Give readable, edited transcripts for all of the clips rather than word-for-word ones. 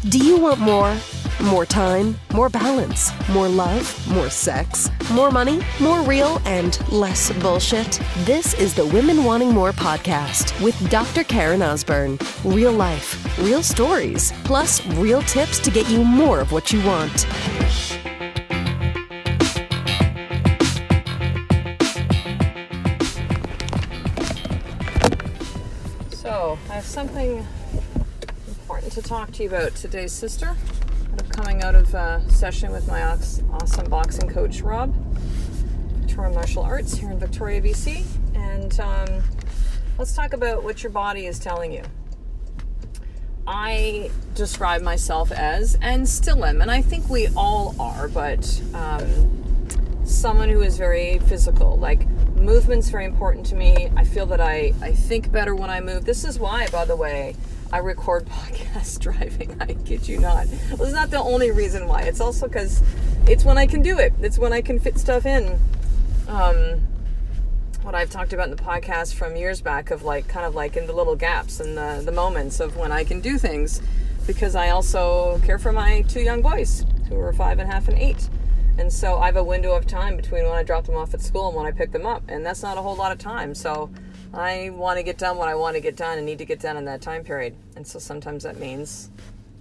Do you want more? More time, more balance, more love, more sex, more money, more real, and less bullshit? This is the Women Wanting More podcast with Dr. Karen Osborne. Real life, real stories, plus real tips to get you more of what you want. So, I have something important to talk to you about today, sister. I'm coming out of a session with my awesome boxing coach, Rob, Victoria Martial Arts here in Victoria, BC. And let's talk about what your body is telling you. I describe myself as, and still am, and I think we all are, but someone who is very physical. Like, movement's very important to me. I feel that I think better when I move. This is why, by the way, I record podcasts driving. I kid you not. Well, it's not the only reason why. It's also because it's when I can do it. It's when I can fit stuff in. What I've talked about in the podcast from years back of kind of in the little gaps and the moments of when I can do things, because I also care for my two young boys who are 5.5 and 8. And so I have a window of time between when I drop them off at school and when I pick them up. And that's not a whole lot of time. So I want to get done what I want to get done and need to get done in that time period. And so sometimes that means,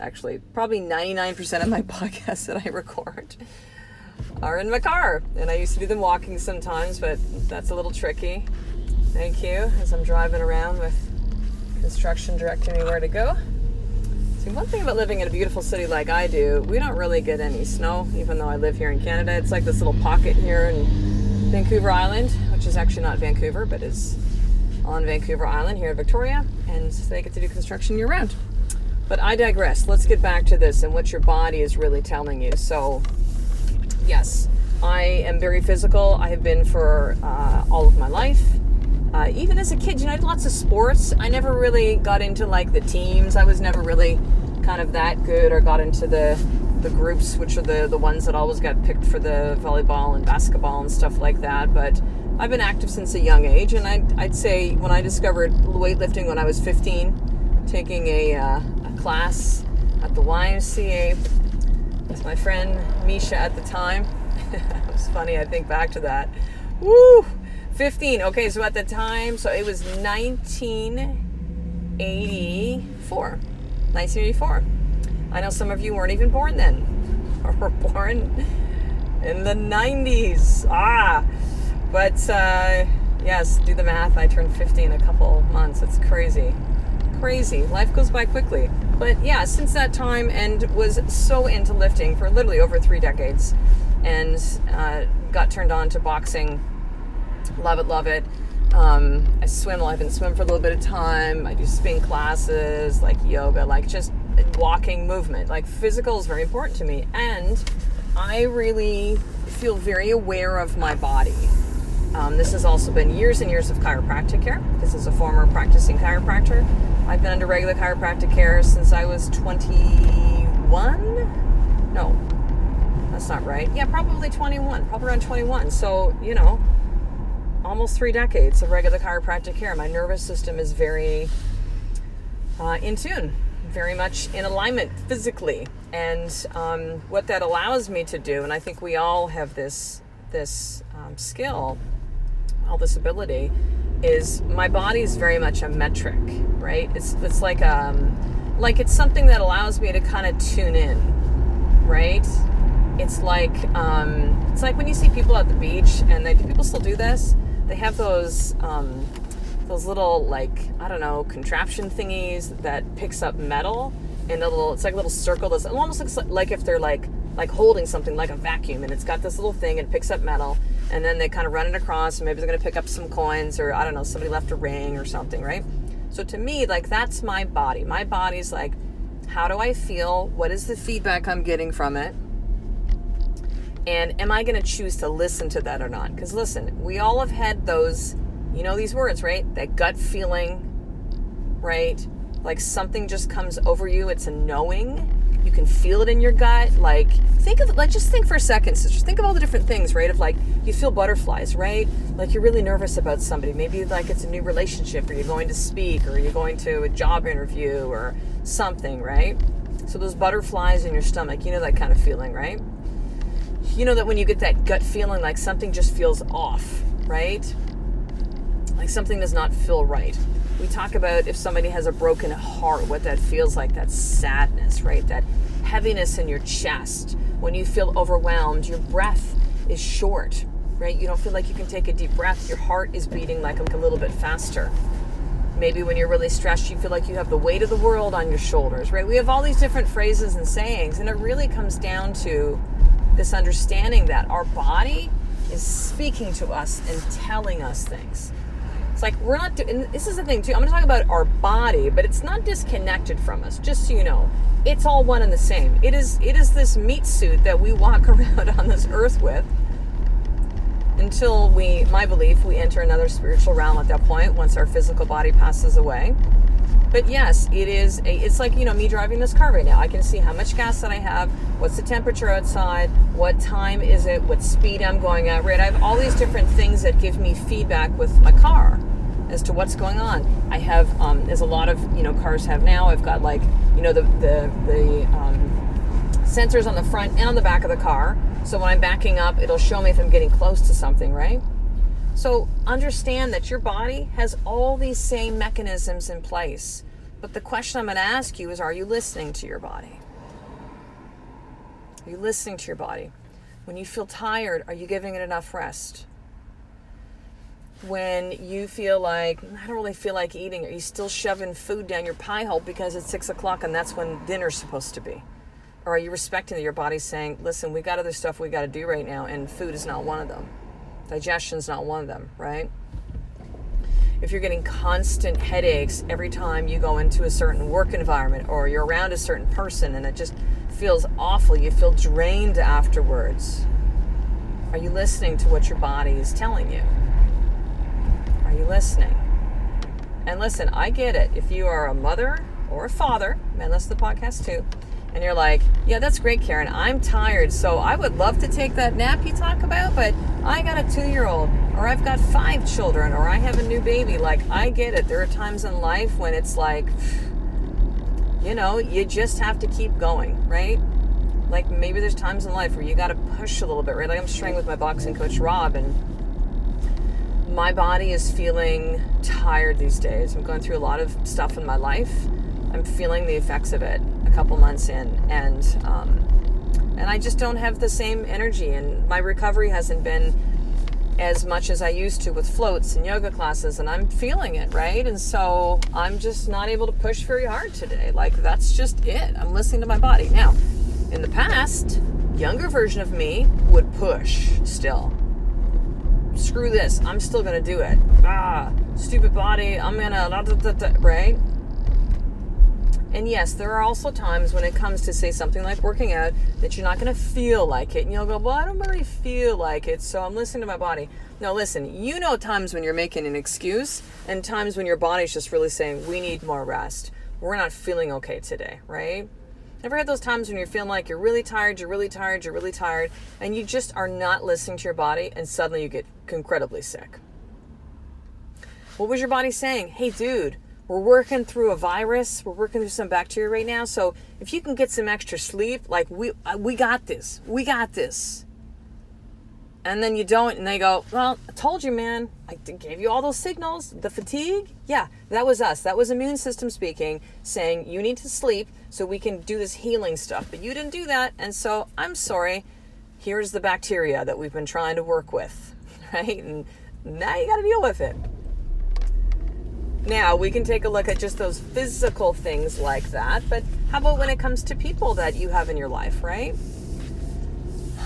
actually, probably 99% of my podcasts that I record are in my car. And I used to do them walking sometimes, but that's a little tricky. Thank you, as I'm driving around with construction directing me where to go. See, one thing about living in a beautiful city like I do, we don't really get any snow, even though I live here in Canada. It's like this little pocket here in Vancouver Island, which is actually not Vancouver, but is on Vancouver Island here in Victoria, and they get to do construction year-round. But I digress. Let's get back to this and what your body is really telling you. So, yes, I am very physical. I have been for all of my life. Even as a kid, I did lots of sports. I never really got into the teams. I was never really kind of that good, or got into the groups, which are the ones that always got picked for the volleyball and basketball and stuff like that. But I've been active since a young age, and I'd say when I discovered weightlifting when I was 15, taking a class at the YMCA with my friend Misha at the time. It was funny, I think back to that. Woo! 15. Okay, so at the time, so it was 1984. 1984. I know some of you weren't even born then, or were born in the 90s. But yes, do the math. I turned 50 in a couple months. It's crazy. Crazy. Life goes by quickly. But yeah, since that time, and was so into lifting for literally over 3 decades, and got turned on to boxing. Love it, love it. I swim. I've been swimming for a little bit of time. I do spin classes, yoga, just walking, movement. Physical is very important to me. And I really feel very aware of my body. This has also been years and years of chiropractic care. This is a former practicing chiropractor. I've been under regular chiropractic care since I was 21. No, that's not right. Yeah, probably 21. Probably around 21. So, almost 3 decades of regular chiropractic care. My nervous system is very in tune, very much in alignment physically. And what that allows me to do, and I think we all have this skill, all this ability, is my body is very much a metric, right? It's like it's something that allows me to kind of tune in, right? It's like when you see people at the beach, and do people still do this? They have those little contraption thingies that picks up metal in it's like a little circle. It almost looks like if they're like holding something like a vacuum, and it's got this little thing and it picks up metal, and then they kind of run it across, and maybe they're going to pick up some coins, or I don't know, somebody left a ring or something, right? So to me, that's my body. My body's how do I feel? What is the feedback I'm getting from it? And am I going to choose to listen to that or not? Because listen, we all have had those, these words, right? That gut feeling, right? Like something just comes over you. It's a knowing. You can feel it in your gut. Like just think for a second, sisters. Think of all the different things, right? Of like, you feel butterflies, right? Like you're really nervous about somebody. Maybe like it's a new relationship, or you're going to speak, or you're going to a job interview or something, right? So those butterflies in your stomach, you know that kind of feeling, right? You know that when you get that gut feeling, like something just feels off, right? Like something does not feel right. We talk about if somebody has a broken heart, what that feels like, that sadness, right? That heaviness in your chest. When you feel overwhelmed, your breath is short, right? You don't feel like you can take a deep breath. Your heart is beating like a little bit faster. Maybe when you're really stressed, you feel like you have the weight of the world on your shoulders, right? We have all these different phrases and sayings, and it really comes down to this understanding that our body is speaking to us and telling us things. It's like we're not doing, this is the thing too, I'm going to talk about our body, but it's not disconnected from us, just so you know. It's all one and the same. It is this meat suit that we walk around on this earth with until my belief, we enter another spiritual realm at that point, once our physical body passes away. But yes, it's like, you know, me driving this car right now. I can see how much gas that I have, what's the temperature outside, what time is it, what speed I'm going at, right? I have all these different things that give me feedback with my car as to what's going on. I have, as a lot of, you know, cars have now, I've got like, you know, the sensors on the front and on the back of the car. So when I'm backing up, it'll show me if I'm getting close to something, right? So understand that your body has all these same mechanisms in place. But the question I'm going to ask you is, are you listening to your body? Are you listening to your body? When you feel tired, are you giving it enough rest? When you feel like, I don't really feel like eating, are you still shoving food down your pie hole because it's 6 o'clock and that's when dinner's supposed to be? Or are you respecting that your body's saying, listen, we got other stuff we got to do right now, and food is not one of them. Digestion's not one of them, right? If you're getting constant headaches every time you go into a certain work environment, or you're around a certain person and it just feels awful, you feel drained afterwards, are you listening to what your body is telling you? Are you listening? And listen, I get it. If you are a mother or a father, man, listen to the podcast too, and you're like, yeah, that's great, Karen. I'm tired, so I would love to take that nap you talk about, but I got a 2-year-old, or I've got 5 children, or I have a new baby. Like, I get it. There are times in life when it's like, you know, you just have to keep going, right? Like, maybe there's times in life where you got to push a little bit, right? Like, I'm training with my boxing coach, Rob, and my body is feeling tired these days. I'm going through a lot of stuff in my life. I'm feeling the effects of it a couple months in, and I just don't have the same energy, and my recovery hasn't been as much as I used to with floats and yoga classes, and I'm feeling it, right? And so I'm just not able to push very hard today. Like, that's just it. I'm listening to my body. Now, in the past, younger version of me would push still. Screw this, I'm still gonna do it. Stupid body, I'm gonna, right? And yes, there are also times when it comes to, say, something like working out, that you're not going to feel like it. And you'll go, well, I don't really feel like it, so I'm listening to my body. No, listen, you know times when you're making an excuse, and times when your body's just really saying, we need more rest. We're not feeling okay today, right? Ever had those times when you're feeling like you're really tired, and you just are not listening to your body, and suddenly you get incredibly sick? What was your body saying? Hey, dude, we're working through a virus. We're working through some bacteria right now. So if you can get some extra sleep, like we got this. We got this. And then you don't, and they go, well, I told you, man. I gave you all those signals. The fatigue, yeah, that was us. That was immune system speaking, saying you need to sleep so we can do this healing stuff. But you didn't do that, and so I'm sorry. Here's the bacteria that we've been trying to work with, right? And now you got to deal with it. Now, we can take a look at just those physical things like that, but how about when it comes to people that you have in your life, right?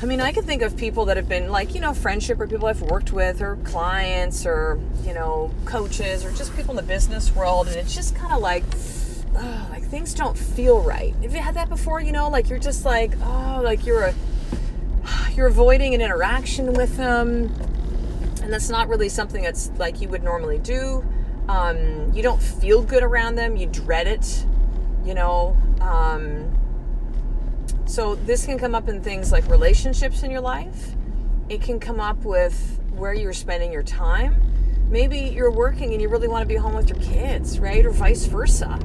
I mean, I can think of people that have been like, you know, friendship, or people I've worked with, or clients, or, you know, coaches, or just people in the business world, and it's just kind of like things don't feel right. Have you had that before, you know, like you're just like, like you're avoiding an interaction with them, and that's not really something that's like you would normally do. You don't feel good around them. You dread it, you know. So this can come up in things like relationships in your life. It can come up with where you're spending your time. Maybe you're working and you really want to be home with your kids, right? Or vice versa.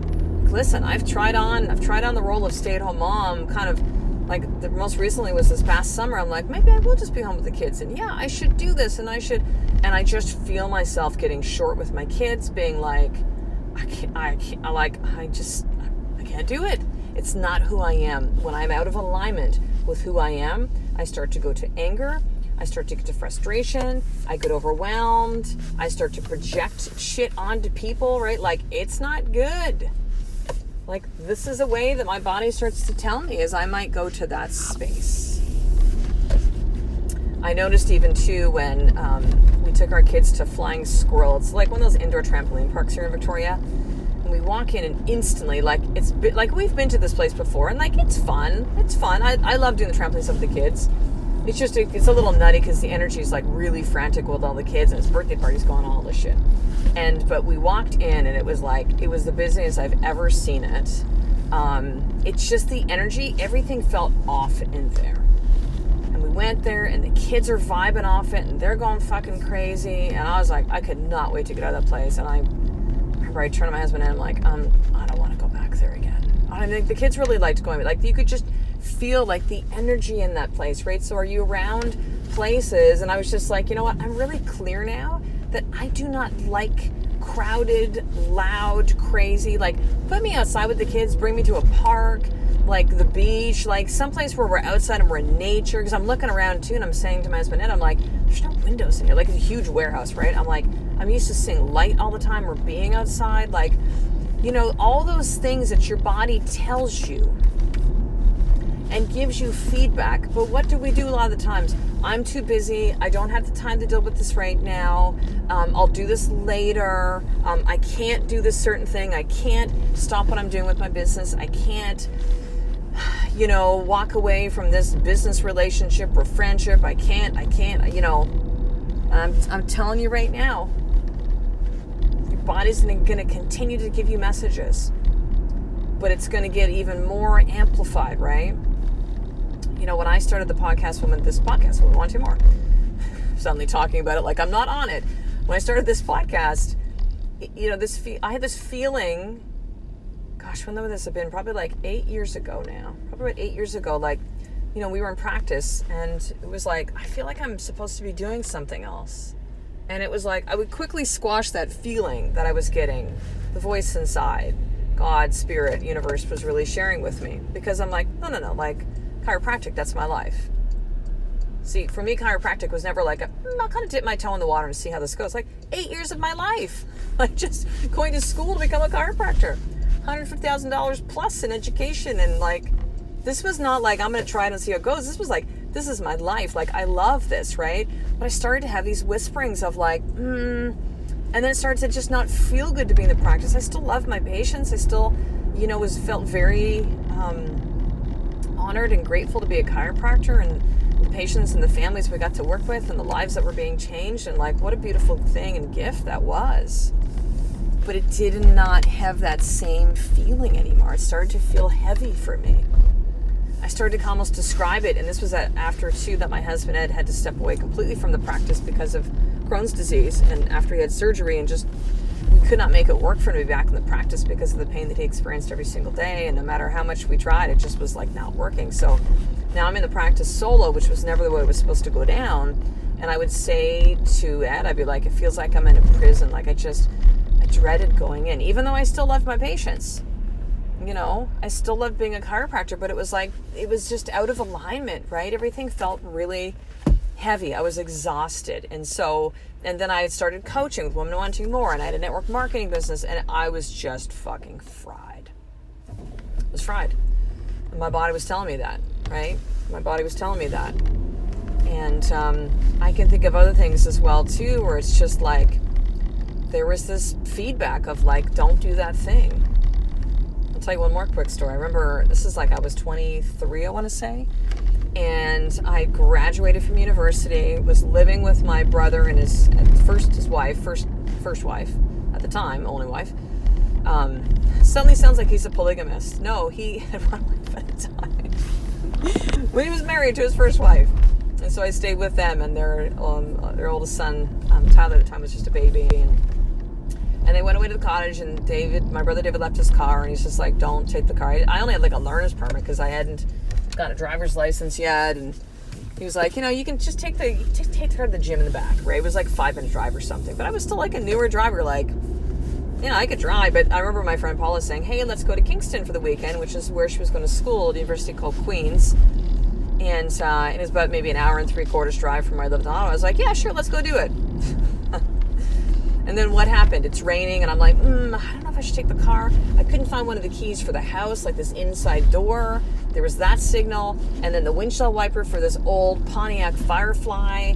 Listen, I've tried on the role of stay-at-home mom, kind of like the most recently was this past summer. I'm like, maybe I will just be home with the kids, and yeah, I should do this, and I just feel myself getting short with my kids, being like, I can't do it. It's not who I am. When I'm out of alignment with who I am, I start to go to anger. I start to get to frustration. I get overwhelmed. I start to project shit onto people, right? Like, it's not good. Like, this is a way that my body starts to tell me as I might go to that space. I noticed even too when we took our kids to Flying Squirrel. It's like one of those indoor trampoline parks here in Victoria. And we walk in and instantly, like, like we've been to this place before, and like it's fun. It's fun. I love doing the trampoline stuff with the kids. It's just it's a little nutty because the energy is like really frantic with all the kids, and his birthday party's going on, all this shit. But we walked in and it was the busiest I've ever seen it. It's just the energy, everything felt off in there. And we went there and the kids are vibing off it and they're going fucking crazy. And I was like, I could not wait to get out of that place. And I remember I turned to my husband and I'm like, I don't want to go back there again. I mean, the kids really liked going, like you could just feel like the energy in that place, right? So are you around places? And I was just like, you know what? I'm really clear now that I do not like crowded, loud, crazy. Like, put me outside with the kids, bring me to a park, like the beach, like someplace where we're outside and we're in nature. Because I'm looking around too, and I'm saying to my husband, Ed, I'm like, there's no windows in here. Like, it's a huge warehouse, right? I'm like, I'm used to seeing light all the time or being outside. Like, you know, all those things that your body tells you and gives you feedback. But what do we do a lot of the times? I'm too busy. I don't have the time to deal with this right now. I'll do this later. I can't do this certain thing. I can't stop what I'm doing with my business. I can't, you know, walk away from this business relationship or friendship. I can't, you know. I'm telling you right now, your body's going to continue to give you messages, but it's going to get even more amplified, right? You know, when I started the podcast Women Want to More, suddenly talking about it like I'm not on it. When I started this podcast, you know, I had this feeling, gosh, when would this have been? Probably like 8 years ago now. Probably about 8 years ago, like, you know, we were in practice and it was like, I feel like I'm supposed to be doing something else. And it was like, I would quickly squash that feeling that I was getting, the voice inside, God, spirit, universe was really sharing with me. Because I'm like, no, like, chiropractic, that's my life. See, for me, chiropractic was never like, I'll kind of dip my toe in the water and see how this goes. Like 8 years of my life, like just going to school to become a chiropractor, $150,000 plus in education. And like, this was not like, I'm going to try it and see how it goes. This was like, this is my life. Like, I love this, right? But I started to have these whisperings of like, and then it started to just not feel good to be in the practice. I still love my patients. I still, you know, felt very, honored and grateful to be a chiropractor and the patients and the families we got to work with and the lives that were being changed, and like what a beautiful thing and gift that was. But it did not have that same feeling anymore. It started to feel heavy for me. I started to almost describe it, and this was after too that my husband Ed had to step away completely from the practice because of Crohn's disease, and after he had surgery, and just we could not make it work for him to be back in the practice because of the pain that he experienced every single day. And no matter how much we tried, it just was like not working. So now I'm in the practice solo, which was never the way it was supposed to go down. And I would say to Ed, I'd be like, it feels like I'm in a prison. Like I dreaded going in, even though I still loved my patients. You know, I still loved being a chiropractor, but it was like, it was just out of alignment, right? Everything felt really heavy. I was exhausted. And then I had started coaching with Women Wanting More, and I had a network marketing business, and I was just fucking fried. I was fried. And my body was telling me that, right? My body was telling me that. And I can think of other things as well, too, where it's just like, there was this feedback of like, don't do that thing. I'll tell you one more quick story. I remember, this is like I was 23, I want to say. And I graduated from university, was living with my brother and his wife at at the time, only wife, suddenly sounds like he's a polygamist. No, he had one wife at a time when he was married to his first wife. And so I stayed with them, and their oldest son, Tyler, at the time was just a baby, and they went away to the cottage, and my brother David left his car, and he's just like, don't take the car. I only had like a learner's permit because I hadn't got a driver's license yet, and he was like, you can just take the car to the gym in the back, right? It was like 5-minute drive or something, but I was still like a newer driver, like, I could drive, but I remember my friend Paula saying, hey, let's go to Kingston for the weekend, which is where she was going to school at a university called Queen's, and it was about maybe an hour and 3/4 drive from where I lived in Ottawa. I was like, yeah, sure, let's go do it. And then what happened? It's raining, and I'm like, I don't know if I should take the car. I couldn't find one of the keys for the house, like this inside door. There was that signal, and then the windshield wiper for this old Pontiac Firefly,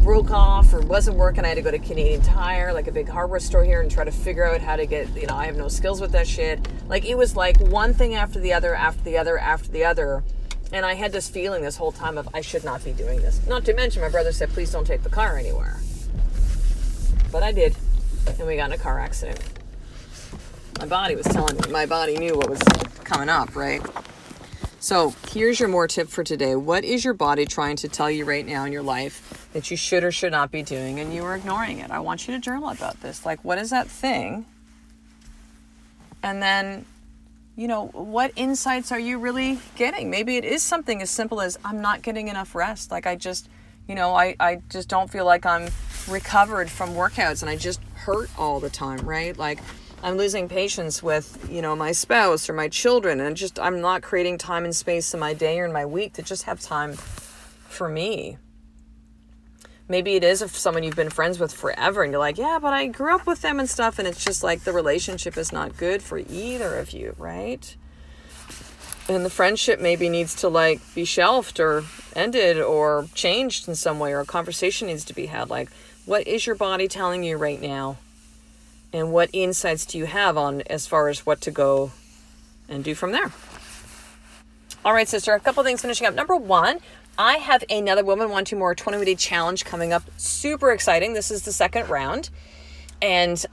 broke off or wasn't working. I had to go to Canadian Tire, like a big hardware store here, and try to figure out how to get, I have no skills with that shit. Like, it was like one thing after the other, after the other, after the other. And I had this feeling this whole time of I should not be doing this. Not to mention my brother said, please don't take the car anywhere. But I did, and we got in a car accident. My body was telling me. My body knew what was coming up, right? So here's your more tip for today. What is your body trying to tell you right now in your life that you should or should not be doing, and you are ignoring it? I want you to journal about this. Like, what is that thing? And then, what insights are you really getting? Maybe it is something as simple as I'm not getting enough rest. Like, I just don't feel like I'm recovered from workouts, and I just hurt all the time, right? Like, I'm losing patience with, my spouse or my children, and I'm not creating time and space in my day or in my week to just have time for me. Maybe it is if someone you've been friends with forever, and you're like, yeah, but I grew up with them and stuff, and it's just like the relationship is not good for either of you, right? And the friendship maybe needs to like be shelved or ended or changed in some way, or a conversation needs to be had. Like, what is your body telling you right now? And what insights do you have on as far as what to go and do from there? All right, sister, a couple things finishing up. Number one, I have another Women Want to More 21-day challenge coming up. Super exciting. This is the second round. And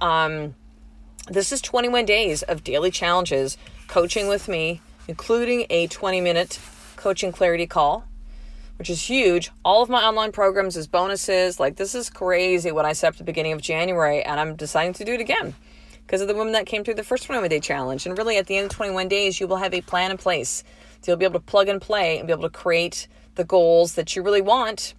this is 21 days of daily challenges, coaching with me, including a 20-minute coaching clarity call, which is huge. All of my online programs is bonuses. Like, this is crazy what I set up at the beginning of January, and I'm deciding to do it again because of the women that came through the first 21-day challenge. And really, at the end of 21 days, you will have a plan in place. So you'll be able to plug and play and be able to create the goals that you really want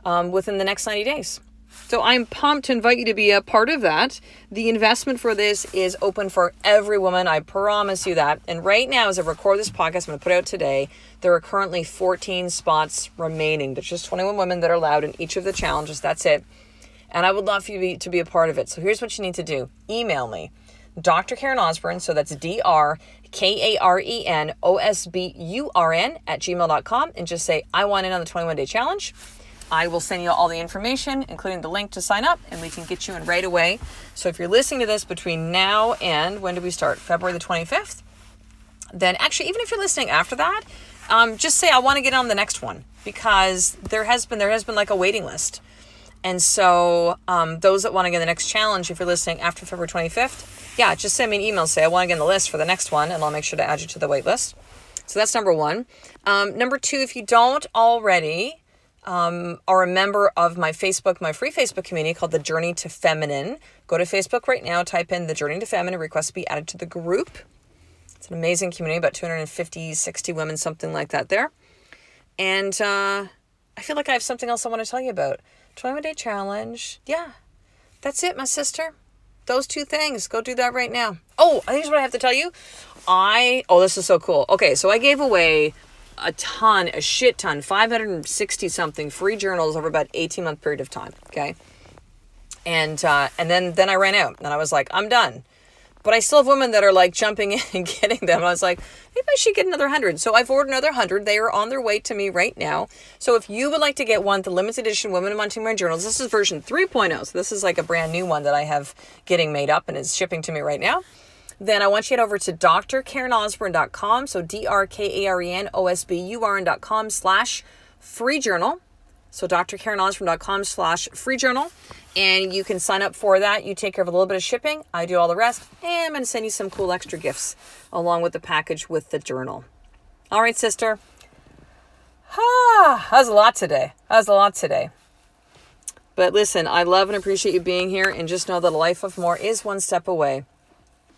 within the next 90 days. So I'm pumped to invite you to be a part of that. The investment for this is open for every woman. I promise you that. And right now, as I record this podcast, I'm going to put out today, there are currently 14 spots remaining. There's just 21 women that are allowed in each of the challenges. That's it. And I would love for you to be a part of it. So here's what you need to do. Email me, Dr. Karen Osborne. So that's DrKarenosburn @gmail.com, and just say, I want in on the 21-day challenge. I will send you all the information, including the link to sign up, and we can get you in right away. So if you're listening to this between now and, when do we start? February the 25th? Then actually, even if you're listening after that, just say, I want to get on the next one, because there has been like a waiting list. And so those that want to get the next challenge, if you're listening after February 25th, yeah, just send me an email, say, I want to get on the list for the next one, and I'll make sure to add you to the wait list. So that's number one. Number two, if you don't already are a member of my free Facebook community called The Journey to Feminine, go to Facebook right now, type in The Journey to Feminine, request to be added to the group. It's an amazing community, about 250, 60 women, something like that there. And I feel like I have something else I want to tell you about. 21-day challenge. Yeah, that's it, my sister. Those two things. Go do that right now. Oh, here's what I have to tell you. This is so cool. Okay, so I gave away a shit ton, 560 something free journals over about 18-month period of time. Okay. And then I ran out, and I was like, I'm done. But I still have women that are like jumping in and getting them. I was like, maybe I should get another 100. So I've ordered another 100. They are on their way to me right now. So if you would like to get one, the limited edition Women Want to More journals, this is version 3.0. So this is like a brand new one that I have getting made up and is shipping to me right now. Then I want you to head over to drkarenosburn.com. So DrKarenosburn.com/free journal. So drkarenosborn.com/free journal. And you can sign up for that. You take care of a little bit of shipping. I do all the rest. And I'm going to send you some cool extra gifts along with the package with the journal. All right, sister. That was a lot today. But listen, I love and appreciate you being here. And just know that a life of more is one step away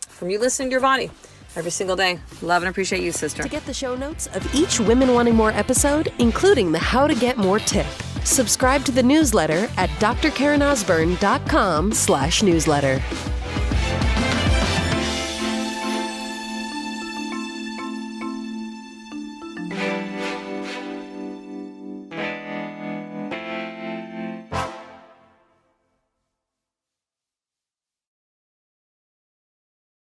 from you listening to your body every single day. Love and appreciate you, sister. To get the show notes of each Women Wanting More episode, including the How to Get More tip, subscribe to the newsletter at drkarenosborn.com/newsletter.